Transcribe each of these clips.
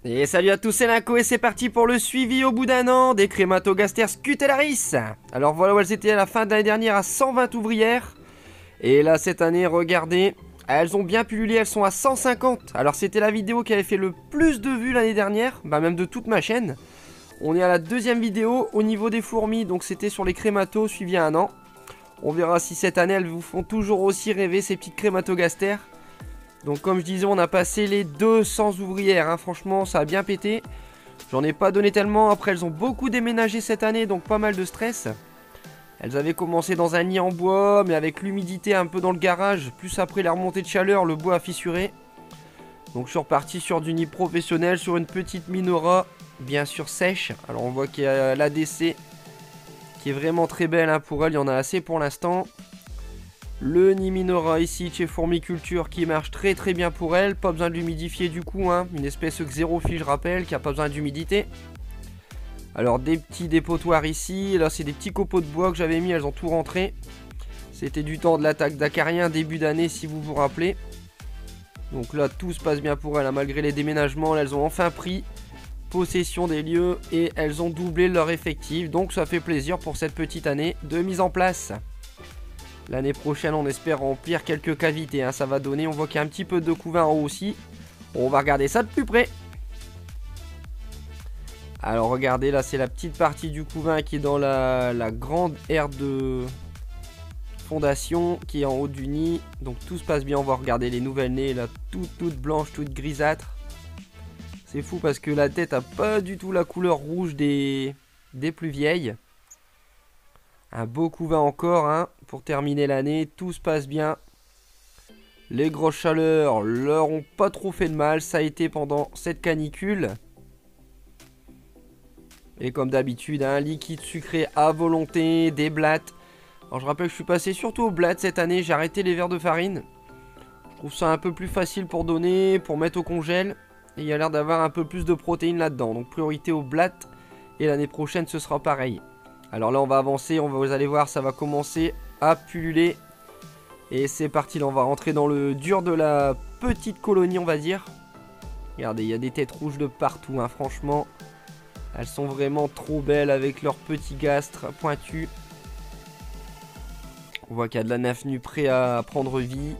Et salut à tous, c'est Nako et c'est parti pour le suivi au bout d'un an des Crématogaster Scutellaris. Alors voilà où elles étaient à la fin de l'année dernière à 120 ouvrières. Et là cette année, regardez, elles ont bien pullulé, elles sont à 150. Alors c'était la vidéo qui avait fait le plus de vues l'année dernière, bah même de toute ma chaîne. On est à la deuxième vidéo au niveau des fourmis, donc c'était sur les crématos suivi à un an. On verra si cette année elles vous font toujours aussi rêver ces petites Crématogaster. Donc comme je disais, on a passé les 200 ouvrières, hein. Franchement ça a bien pété. J'en ai pas donné tellement, après elles ont beaucoup déménagé cette année, donc pas mal de stress. Elles avaient commencé dans un nid en bois, mais avec l'humidité un peu dans le garage, plus après la remontée de chaleur, le bois a fissuré. Donc je suis reparti sur du nid professionnel, sur une petite Minora, bien sûr sèche. Alors on voit qu'il y a l'ADC qui est vraiment très belle, hein, pour elle, il y en a assez pour l'instant. Le nid Minora ici chez Fourmiculture qui marche très très bien pour elle. Pas besoin de l'humidifier du coup, hein. Une espèce xérophile je rappelle, qui a pas besoin d'humidité. Alors des petits dépotoirs ici. Là c'est des petits copeaux de bois que j'avais mis, elles ont tout rentré. C'était du temps de l'attaque d'Acarien début d'année si vous vous rappelez. Donc là tout se passe bien pour elles, hein. Malgré les déménagements, elles ont enfin pris possession des lieux et elles ont doublé leur effectif. Donc ça fait plaisir pour cette petite année de mise en place. L'année prochaine, on espère remplir quelques cavités, hein, ça va donner. On voit qu'il y a un petit peu de couvain en haut aussi. On va regarder ça de plus près. Alors regardez, là c'est la petite partie du couvain qui est dans la grande aire de fondation qui est en haut du nid. Donc tout se passe bien, on va regarder les nouvelles nées là, toutes blanches, toutes grisâtres. C'est fou parce que la tête a pas du tout la couleur rouge des plus vieilles. Un beau couvain encore, hein, pour terminer l'année, tout se passe bien. Les grosses chaleurs leur ont pas trop fait de mal, ça a été pendant cette canicule. Et comme d'habitude, un liquide sucré à volonté, des blattes. Alors je rappelle que je suis passé surtout aux blattes cette année, j'ai arrêté les verres de farine. Je trouve ça un peu plus facile pour donner, pour mettre au congèle. Et il y a l'air d'avoir un peu plus de protéines là-dedans, donc priorité aux blattes. Et l'année prochaine ce sera pareil. Alors là on va avancer, vous allez voir ça va commencer à pulluler. Et c'est parti, là on va rentrer dans le dur de la petite colonie on va dire. Regardez, il y a des têtes rouges de partout, hein, franchement. Elles sont vraiment trop belles avec leurs petits gastres pointus. On voit qu'il y a de la nymphe nue prêt à prendre vie.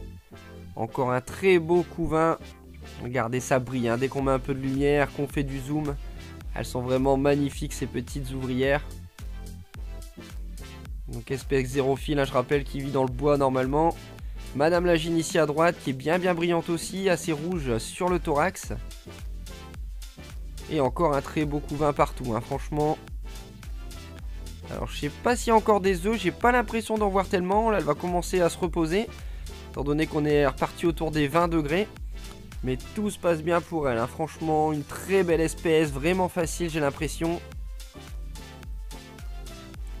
Encore un très beau couvain. Regardez ça brille, hein, dès qu'on met un peu de lumière, qu'on fait du zoom. Elles sont vraiment magnifiques ces petites ouvrières. Donc espèce xérophile, hein, je rappelle, qui vit dans le bois normalement. Madame Lagine ici à droite, qui est bien brillante aussi, assez rouge sur le thorax. Et encore un très beau couvain partout, hein, franchement. Alors je sais pas s'il y a encore des œufs, j'ai pas l'impression d'en voir tellement. Là elle va commencer à se reposer, étant donné qu'on est reparti autour des 20 degrés. Mais tout se passe bien pour elle, hein, franchement, une très belle espèce, vraiment facile j'ai l'impression.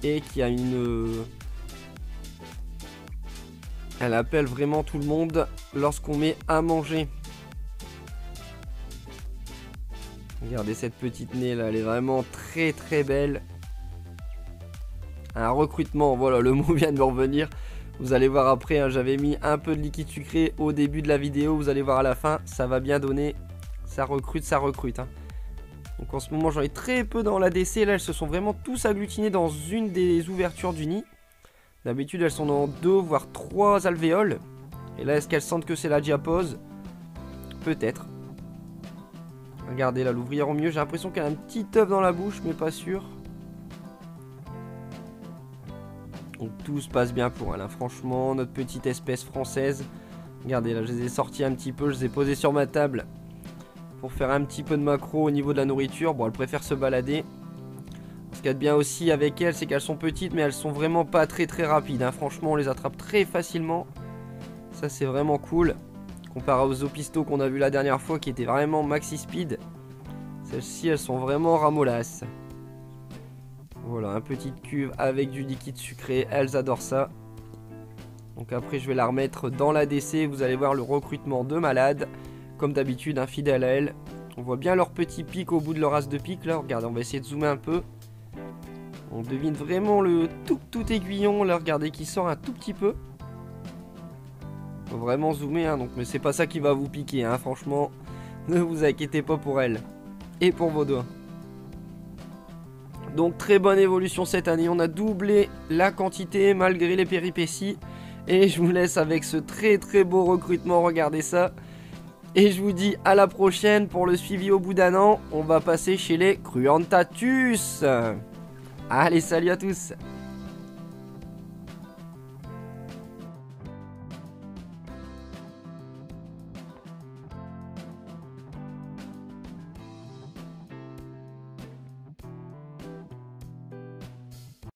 Et qui a une... Elle appelle vraiment tout le monde lorsqu'on met à manger. Regardez cette petite nez là, elle est vraiment très très belle. Un recrutement, voilà, le mot vient de me revenir. Vous allez voir après, hein, j'avais mis un peu de liquide sucré au début de la vidéo. Vous allez voir à la fin, ça va bien donner. Ça recrute, hein. Donc en ce moment j'en ai très peu dans l'ADC. Là elles se sont vraiment tous agglutinées dans une des ouvertures du nid. D'habitude elles sont dans 2 voire 3 alvéoles. Et là est-ce qu'elles sentent que c'est la diapause? Peut-être. Regardez là l'ouvrière au milieu, j'ai l'impression qu'elle a un petit œuf dans la bouche mais pas sûr. Donc tout se passe bien pour elle, hein. Franchement notre petite espèce française. Regardez là je les ai sortis un petit peu, je les ai posés sur ma table pour faire un petit peu de macro au niveau de la nourriture. Bon, elle préfère se balader. Ce qu'il y a de bien aussi avec elles, c'est qu'elles sont petites, mais elles sont vraiment pas très rapides, hein. Franchement, on les attrape très facilement. Ça, c'est vraiment cool. Comparé aux opistos qu'on a vu la dernière fois, qui étaient vraiment maxi speed. Celles-ci, elles sont vraiment ramollasses. Voilà, un petite cuve avec du liquide sucré. Elles adorent ça. Donc après, je vais la remettre dans l'ADC. Vous allez voir le recrutement de malade. Comme d'habitude, hein, fidèle à elle. On voit bien leur petit pic au bout de leur as de pic là. Regardez, on va essayer de zoomer un peu. On devine vraiment le tout aiguillon là. Regardez qui sort un tout petit peu. Faut vraiment zoomer, hein, donc, mais c'est pas ça qui va vous piquer, hein, franchement. Ne vous inquiétez pas pour elle. et pour vos doigts. Donc très bonne évolution cette année, on a doublé la quantité malgré les péripéties. Et je vous laisse avec ce très beau recrutement, regardez ça. Et je vous dis à la prochaine pour le suivi au bout d'un an. On va passer chez les Cruentatus. Allez, salut à tous.